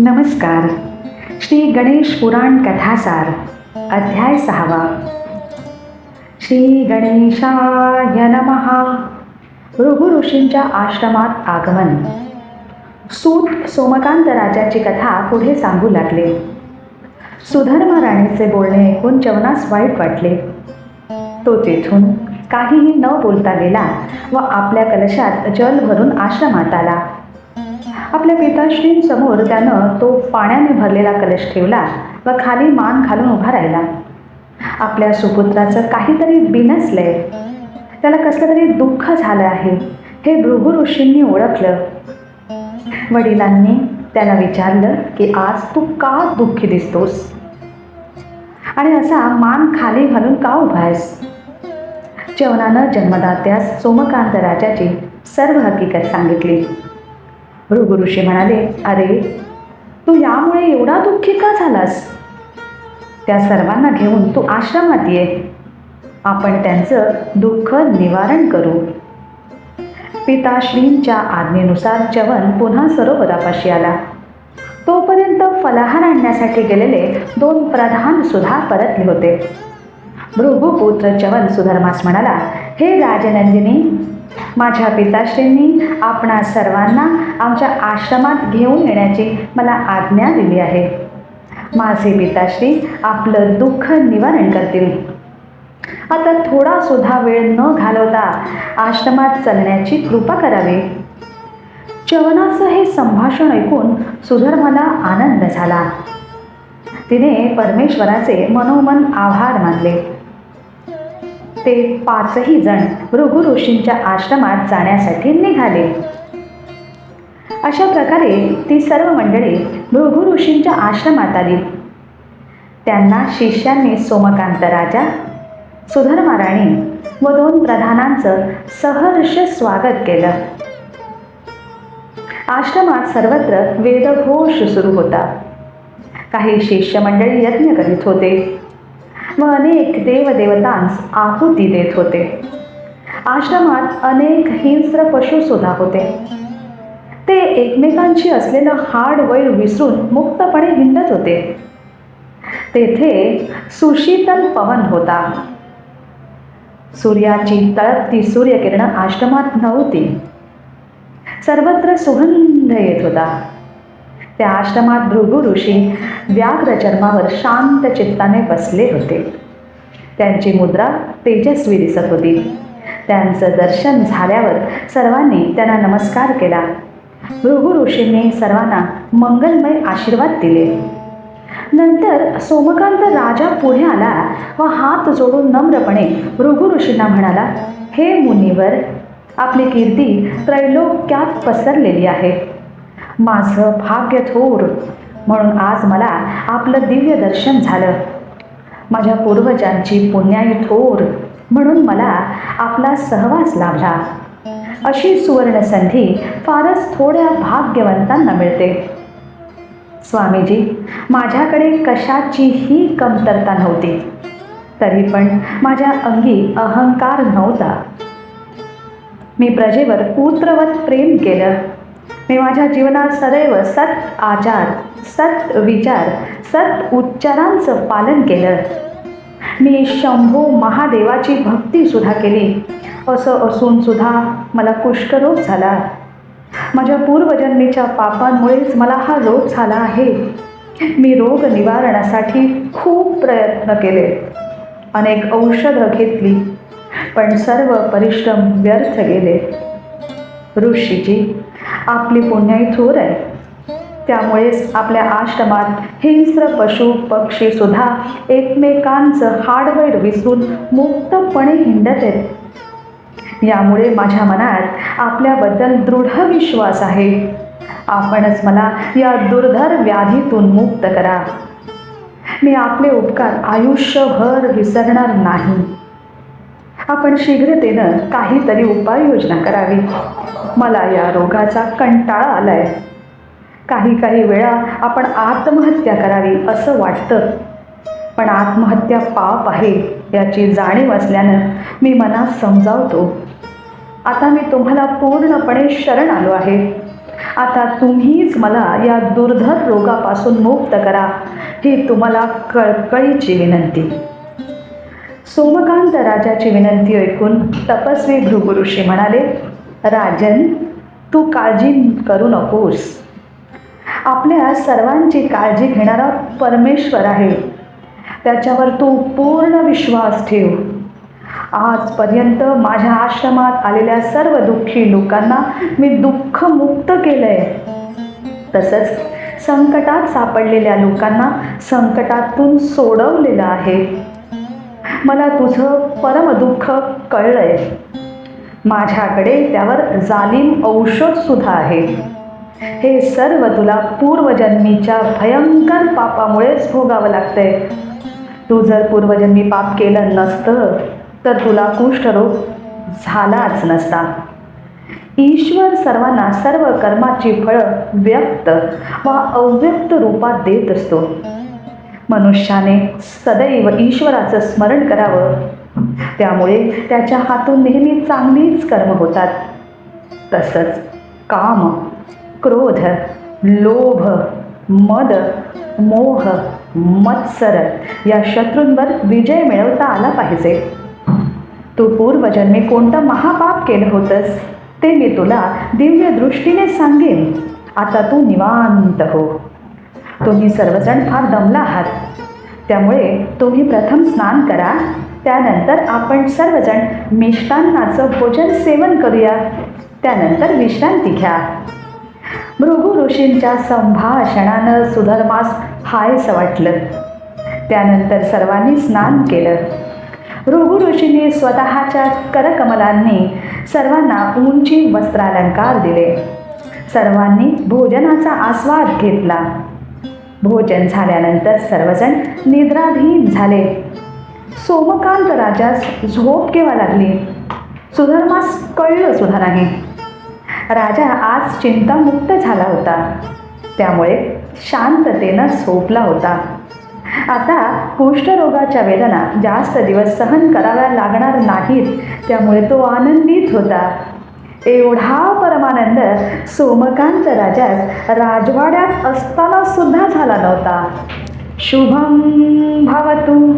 नमस्कार. श्री गणेश पुराण कथासार अध्याय 6. श्री गणेशाय नमः. भृगु ऋषींच्या आश्रमात आगमन. सूत सोमकांत राजाची कथा पुढे सांगू लागले. सुधर्मा राणीचे बोलणे ऐकून च्यवनास वाईट वाटले. तो तेथून काहीही न बोलता गेला व आपल्या कलशात जल भरून आश्रमात आला. आपल्या पिताश्रींसमोर त्यानं तो पाण्याने भरलेला कलश ठेवला व खाली मान घालून उभा राहिला. आपल्या सुपुत्राचं काहीतरी बिनसलंय, त्याला कसलं तरी दुःख झालं आहे हे भृगु ऋषींनी ओळखलं. वडिलांनी त्याला विचारलं की आज तू का दुःखी दिसतोस आणि असा मान खाली घालून का उभा आहेस. च्यवनानं जन्मदात्यास सोमकांत राजाची सर्व हकीकत सांगितली. भृगु ऋषी म्हणाले, अरे तू यामुळे एवढा दुःखी का झालास. त्या सर्वांना घेऊन तू आश्रमात ये, आपण त्यांचं दुःख निवारण करू. पिताश्रींच्या आज्ञेनुसार च्यवन पुन्हा सरोवरापाशी आला. तोपर्यंत फलाहार आणण्यासाठी गेलेले 2 प्रधान सुद्धा परतले होते. भृगुपुत्र च्यवन सुधर्मास म्हणाला, हे राजनंदिनी, माझ्या पिताश्रींनी आपणा सर्वांना आमच्या आश्रमात घेऊन येण्याची मला आज्ञा दिली आहे. माझे पिताश्री आपलं दुःख निवारण करतील. आता थोडा सुद्धा वेळ न घालवता आश्रमात चलण्याची कृपा करावी. च्यवनाचं हे संभाषण ऐकून सुधर्माला आनंद झाला. तिने परमेश्वराचे मनोमन आभार मानले. ते 5ही जण भृगु ऋषींच्या आश्रमात जाण्यासाठी निघाले. अशा प्रकारे ती सर्व मंडळी भृगु ऋषींच्या आश्रमात आली. त्यांना शिष्यांनी सोमकांत राजा, सुधर्मा राणी व 2 प्रधानांचं सहर्ष स्वागत केलं. आश्रमात सर्वत्र वेदघोष सुरू होता. काही शिष्यमंडळी यज्ञ करीत होते व अनेक देवदेवतांस आहुती देत होते. आश्रमात अनेक हिंस्र पशु सुद्धा होते. ते एकमेकांशी असलेलं हाड वैर विसरून मुक्तपणे हिंडत होते. तेथे सुशीतल पवन होता. सूर्याची तळपती सूर्यकिरण आश्रमात नव्हती. सर्वत्र सुगंध येत होता. त्या आश्रमात भृगु ऋषी व्याघ्र चर्मावर शांत चित्ताने बसले होते. त्यांची मुद्रा तेजस्वी दिसत होती. त्यांचं दर्शन झाल्यावर सर्वांनी त्यांना नमस्कार केला. भृगु ऋषींनी सर्वांना मंगलमय आशीर्वाद दिले. नंतर सोमकांत राजा पुढे आला व हात जोडून नम्रपणे भृगु ऋषींना म्हणाला, हे मुनिवर, आपली कीर्ती त्रैलोक्यात पसरलेली आहे. माझं भाग्य थोर म्हणून आज मला आपलं दिव्य दर्शन झालं. माझ्या पूर्वजांची पुण्याई थोर म्हणून मला आपला सहवास लाभला. अशी सुवर्णसंधी फारच थोड्या भाग्यवंतांना मिळते. स्वामीजी, माझ्याकडे कशाचीही कमतरता नव्हती, तरी पण माझ्या अंगी अहंकार नव्हता. मी प्रजेवर पुत्रवत प्रेम केलं. मी माझ्या जीवनात सदैव सत आचार, सत विचार, सत उच्चारांचं पालन केलं. मी शंभो महादेवाची भक्ती सुद्धा केली. असं असून सुद्धा मला कुष्ठरोग झाला. माझ्या पूर्वजन्मीच्या पापांमुळेच मला हा रोग झाला आहे. मी रोग निवारणासाठी खूप प्रयत्न केले, अनेक औषधं घेतली, पण सर्व परिश्रम व्यर्थ गेले. ऋषीजी, आपली पुण्याई थोर आहे. त्यामुळेच आपल्या आश्रमात हिंस्र पशु पक्षी सुद्धा एकमेकांचं हाडवैर विसरून मुक्तपणे हिंडत आहेत. यामुळे माझ्या मनात आपल्याबद्दल दृढ विश्वास आहे. आपणच मला या दुर्धर व्याधीतून मुक्त करा. मी आपले उपकार आयुष्यभर विसरणार नाही. आपण शीघ्रतेनं काहीतरी उपाययोजना करावी. मला या रोगाचा कंटाळा आलाय. काही वेळा आपण आत्महत्या करावी असं वाटतं, पण आत्महत्या पाप आहे याची जाणीव असल्यानं मी मनात समजावतो. आता मी तुम्हाला पूर्णपणे शरण आलो आहे. आता तुम्हीच मला या दुर्धर रोगापासून मुक्त करा, ही तुम्हाला कळकळीची विनंती. सोमकांत राजाची विनंती ऐकून तपस्वी भृगु ऋषी म्हणाले, राजन, तू काळजी करू नकोस. आपल्या सर्वांची काळजी घेणारा परमेश्वर आहे, त्याच्यावर तू पूर्ण विश्वास ठेव. आजपर्यंत माझ्या आश्रमात आलेल्या सर्व दुःखी लोकांना मी दुःखमुक्त केलंय. तसंच संकटात सापडलेल्या लोकांना संकटातून सोडवलेलं आहे. मला तुझं परमदुःख कळलंय. माझ्याकडे त्यावर जालिम औषध सुद्धा आहे. हे सर्व तुला पूर्वजन्मीच्या भयंकर पापामुळेच भोगावं लागतंय. तू जर पूर्वजन्मी पाप केलं नसतं तर तुला कुष्ठरोग झालाच नसता. ईश्वर सर्वांना सर्व कर्माची फळं व्यक्त वा अव्यक्त रूपात देत असतो. मनुष्याने सदैव ईश्वराचं स्मरण करावं, त्यामुळे त्याच्या हातून नेहमी चांगलीच कर्म होतात. तसंच काम, क्रोध, लोभ, मद, मोह, मत्सर या शत्रूंवर विजय मिळवता आला पाहिजे. तू पूर्वजन्मी कोणतं महापाप केलं होतंस ते मी तुला दिव्य दृष्टीने सांगेन. आता तू निवांत हो. तुम्ही सर्वजण फार दमला आहात, त्यामुळे तुम्ही प्रथम स्नान करा. त्यानंतर आपण सर्वजण मिष्टान्नाचं भोजन सेवन करूया. त्यानंतर विश्रांती घ्या. भृगु ऋषींच्या संभाषणानं सुधर्मास हायसं वाटलं. त्यानंतर सर्वांनी स्नान केलं. भृगु ऋषींनी स्वतःच्या करकमलांनी सर्वांना उंची वस्त्रालंकार दिले. सर्वांनी भोजनाचा आस्वाद घेतला. भोजन झाल्यानंतर सर्वजण निद्राधीन झाले. सोमकांत राजास झोप केव्हा लागली सुधर्मास कळलं सुद्धा नाही. राजा आज चिंतामुक्त झाला होता, त्यामुळे शांततेनं झोपला होता. आता कुष्ठरोगाच्या वेदना जास्त दिवस सहन कराव्या लागणार नाहीत, त्यामुळे तो आनंदित होता. एवढा परमानंद सोमकांत राजास राजवाड्यात असताना सुद्धा झाला नव्हता. शुभम भवतु.